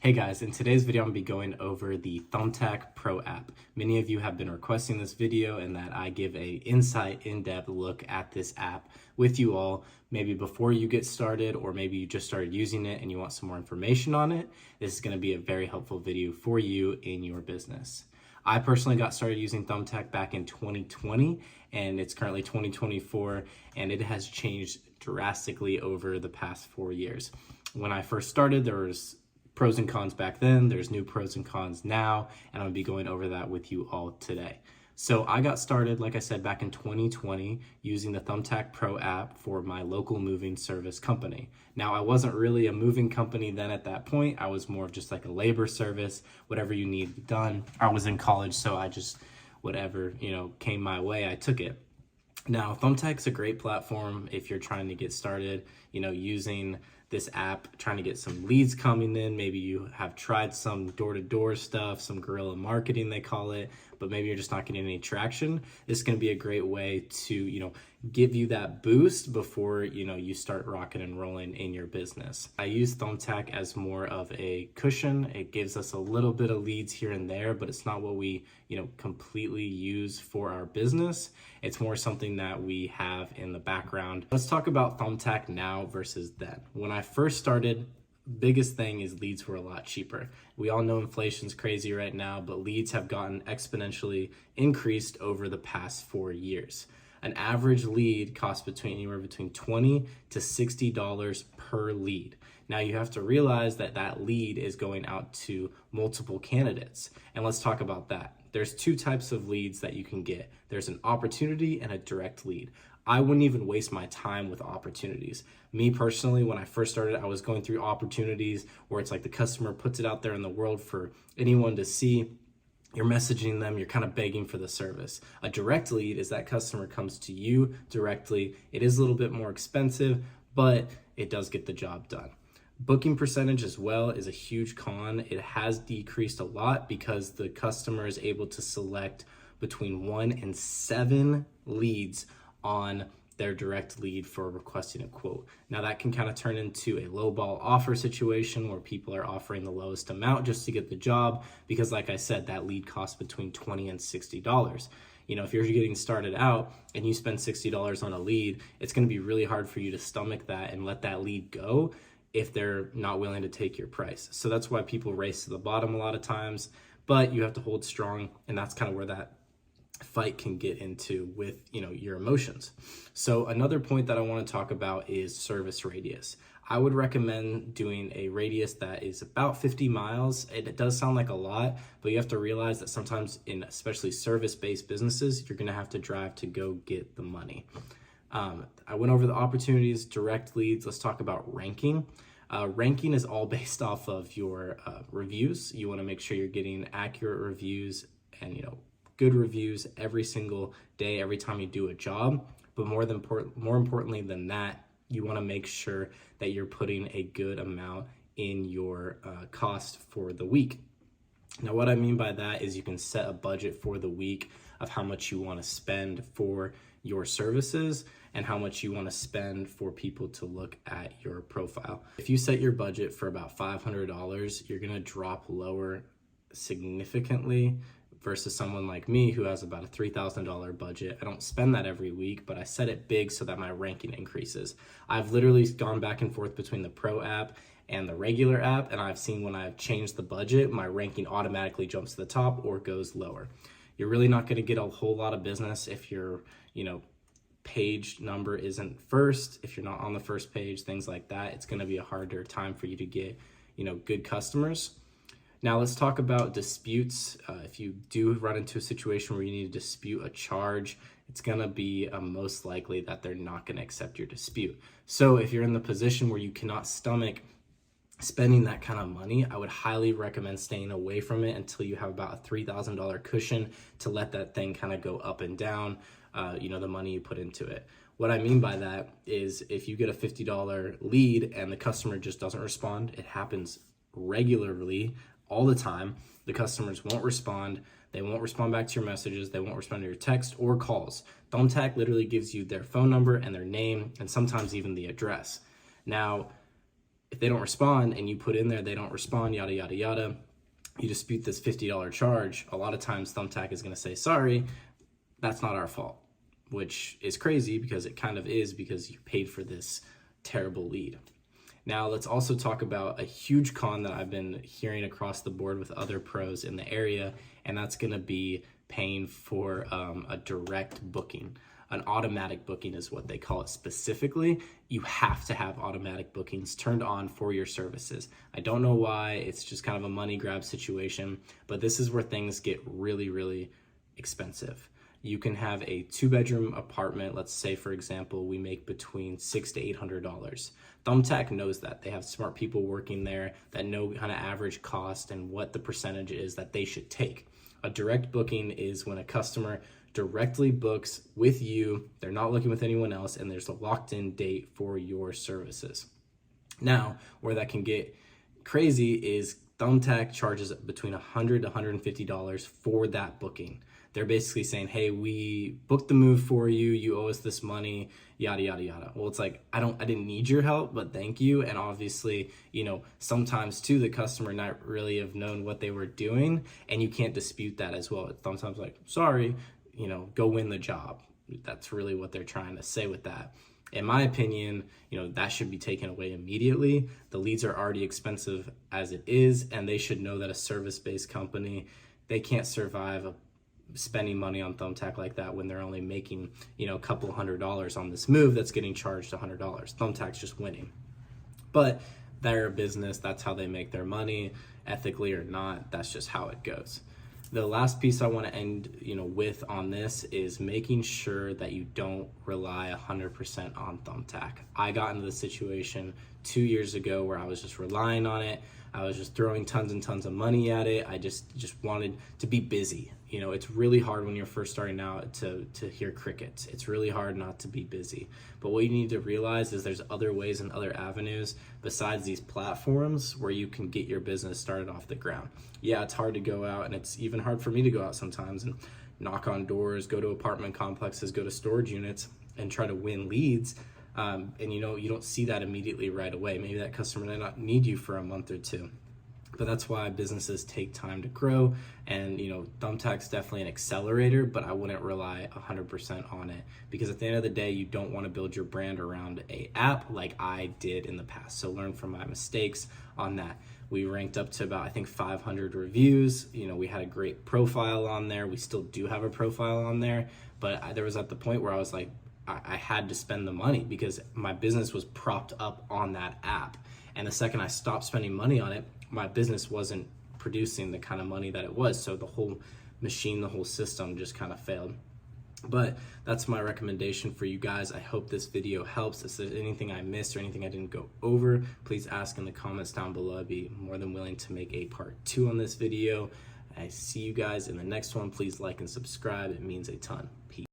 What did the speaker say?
Hey guys, in today's video, I'm going to be going over the Thumbtack Pro app. Many of you have been requesting this video and that I give a in-depth look at this app with you all, maybe before you get started, or maybe you just started using it and you want some more information on it. This is going to be a very helpful video for you in your business. I personally got started using Thumbtack back in 2020 and it's currently 2024 and it has changed drastically over the past 4 years. When I first started, there was pros and cons back then, there's new pros and cons now, and I'm gonna be going over that with you all today. So I got started, like I said, back in 2020 using the Thumbtack Pro app for my local moving service company. Now, I wasn't really a moving company then at that point. I was more of just like a labor service, whatever you need done. I was in college, so I just, whatever, came my way, I took it. Now, Thumbtack's a great platform if you're trying to get started, using this app, trying to get some leads coming in. Maybe you have tried some door-to-door stuff, some guerrilla marketing they call it, but maybe you're just not getting any traction. This is going to be a great way to, give you that boost before, you start rocking and rolling in your business. I use Thumbtack as more of a cushion. It gives us a little bit of leads here and there, but it's not what we, completely use for our business. It's more something that we have in the background. Let's talk about Thumbtack now versus then. When I first started, biggest thing is leads were a lot cheaper. We all know inflation's crazy right now, but leads have gotten exponentially increased over the past 4 years. An average lead costs anywhere between $20 to $60 per lead. Now you have to realize that that lead is going out to multiple candidates. And let's talk about that. There's two types of leads that you can get. There's an opportunity and a direct lead. I wouldn't even waste my time with opportunities. Me personally, when I first started, I was going through opportunities where it's like the customer puts it out there in the world for anyone to see. You're messaging them, you're kind of begging for the service. A direct lead is that customer comes to you directly. It is a little bit more expensive, but it does get the job done. Booking percentage as well is a huge con. It has decreased a lot because the customer is able to select between 1 and 7 leads on their direct lead for requesting a quote. Now that can kind of turn into a lowball offer situation where people are offering the lowest amount just to get the job because, like I said, that lead costs between $20 and $60. If you're getting started out and you spend $60 on a lead, it's going to be really hard for you to stomach that and let that lead go if they're not willing to take your price. So that's why people race to the bottom a lot of times, but you have to hold strong, and that's kind of where that fight can get into with your emotions. So another point that I want to talk about is service radius. I would recommend doing a radius that is about 50 miles. It does sound like a lot, but you have to realize that sometimes in especially service-based businesses, you're going to have to drive to go get the money. I went over the opportunities, direct leads. Let's talk about ranking. Ranking is all based off of your reviews. You want to make sure you're getting accurate reviews and good reviews every single day, every time you do a job. But more importantly than that, you want to make sure that you're putting a good amount in your cost for the week. Now, what I mean by that is you can set a budget for the week of how much you want to spend for your services and how much you want to spend for people to look at your profile. If you set your budget for about $500, you're going to drop lower significantly versus someone like me who has about a $3,000 budget. I don't spend that every week, but I set it big so that my ranking increases. I've literally gone back and forth between the Pro app and the regular app, and I've seen when I've changed the budget, my ranking automatically jumps to the top or goes lower. You're really not going to get a whole lot of business if your, page number isn't first, if you're not on the first page, things like that. It's going to be a harder time for you to get, good customers. Now let's talk about disputes. If you do run into a situation where you need to dispute a charge, it's gonna be most likely that they're not gonna accept your dispute. So if you're in the position where you cannot stomach spending that kind of money, I would highly recommend staying away from it until you have about a $3,000 cushion to let that thing kind of go up and down, the money you put into it. What I mean by that is if you get a $50 lead and the customer just doesn't respond, it happens regularly, all the time. The customers won't respond. They won't respond back to your messages. They won't respond to your text or calls. Thumbtack literally gives you their phone number and their name and sometimes even the address. Now, If they don't respond and you put in there they don't respond, yada, yada, yada, you dispute this $50 charge, a lot of times Thumbtack is going to say, sorry, that's not our fault, which is crazy because it kind of is, because you paid for this terrible lead. Now, let's also talk about a huge con that I've been hearing across the board with other pros in the area, and that's going to be paying for a direct booking. An automatic booking is what they call it specifically. You have to have automatic bookings turned on for your services. I don't know why, it's just kind of a money grab situation, but this is where things get really, really expensive. You can have a 2-bedroom apartment. Let's say, for example, we make between $600 to $800. Thumbtack knows that. They have smart people working there that know kind of average cost and what the percentage is that they should take. A direct booking is when a customer directly books with you, they're not looking with anyone else, and there's a locked-in date for your services. Now, where that can get crazy is Thumbtack charges between $100 to $150 for that booking. They're basically saying, hey, we booked the move for you, you owe us this money, yada, yada, yada. Well, it's like, I didn't need your help, but thank you. And obviously, sometimes too, the customer not really have known what they were doing, and you can't dispute that as well. It's sometimes like, sorry, go win the job. That's really what they're trying to say with that. In my opinion, that should be taken away immediately. The leads are already expensive as it is, and they should know that a service-based company, they can't survive spending money on Thumbtack like that when they're only making, a couple $100 on this move that's getting charged $100. Thumbtack's just winning. But they're a business, that's how they make their money, ethically or not, that's just how it goes. The last piece I want to end, with on this is making sure that you don't rely 100% on Thumbtack. I got into the situation 2 years ago where I was just relying on it. I was just throwing tons and tons of money at it. I just wanted to be busy. It's really hard when you're first starting out to hear crickets. It's really hard not to be busy. But what you need to realize is there's other ways and other avenues besides these platforms where you can get your business started off the ground. Yeah, it's hard to go out, and it's even hard for me to go out sometimes and knock on doors, go to apartment complexes, go to storage units, and try to win leads. And you don't see that immediately right away. Maybe that customer may not need you for a month or two. But that's why businesses take time to grow, and Thumbtack's definitely an accelerator, but I wouldn't rely 100% on it, because at the end of the day, you don't want to build your brand around a app like I did in the past. So learn from my mistakes on that. We ranked up to about, I think, 500 reviews. We had a great profile on there. We still do have a profile on there, but there was at the point where I was like, I had to spend the money because my business was propped up on that app. And the second I stopped spending money on it, my business wasn't producing the kind of money that it was. So the whole machine, the whole system just kind of failed. But that's my recommendation for you guys. I hope this video helps. If there's anything I missed or anything I didn't go over, please ask in the comments down below. I'd be more than willing to make a part 2 on this video. I see you guys in the next one. Please like and subscribe. It means a ton. Peace.